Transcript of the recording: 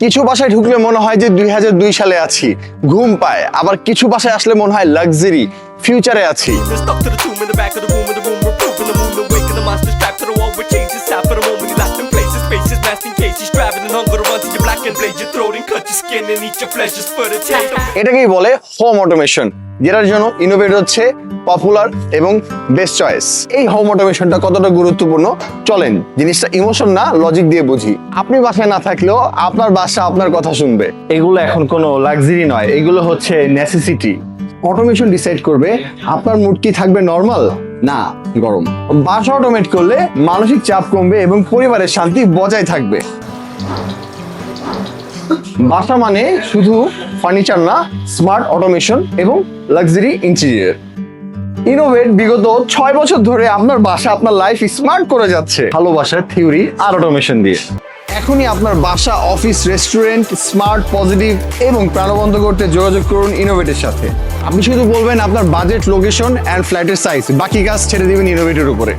কিছু বাসায় ঢুকলে মনে হয় যে 2002 সালে আছি, ঘুম পায়। আবার কিছু বাসায় আসলে মনে হয় লাক্সারি, ফিউচারে আছি। Stuck to the tomb in the back of the room, we're proving the moon, awake and the monster strapped to the wall with chains. It's time for the moment, he locked in places, faces, masking cases, driving and hunger to run to your black and blade your throat and cut your skin and eat your flesh just for the taste. এটাকেই বলে home automation, যেটার জন্য innovate হচ্ছে popular এবং best choice. এই home অটোমেশনটা কতটা গুরুত্বপূর্ণ চলেন জিনিসটা ইমোশন না লজিক দিয়ে বুঝি। আপনি বাসায় না থাকলেও আপনার বাসা আপনার কথা শুনবে। এগুলো এখন কোনো লাক্সারি নয়, এগুলো হচ্ছে নেসেসিটি। অটোমেশন ডিসাইড করবে আপনার মুড কি থাকবে নরমাল না গরম। বাসা অটোমেট করলে মানসিক চাপ কমবে এবং পরিবারের শান্তি বজায় থাকবে। বাসা মানে শুধু ফার্নিচার না, স্মার্ট অটোমেশন এবং লাক্সারি ইন্টেরিয়র। ইনোভেট বিগত 6 বছর ধরে আপনার বাসা, আপনার লাইফ স্মার্ট করে যাচ্ছে ভালোবাসার থিওরি আর অটোমেশন দিয়ে। এখনই আপনার বাসা, অফিস, রেস্টুরেন্ট স্মার্ট, পজিটিভ এবং প্রাণবন্ত করতে যোগাযোগ করুন ইনোভেটের সাথে। আপনি শুধু বলবেন আপনার বাজেট, লোকেশন অ্যান্ড ফ্ল্যাটের সাইজ, বাকি কাজ ছেড়ে দিবেন ইনোভেটের উপরে।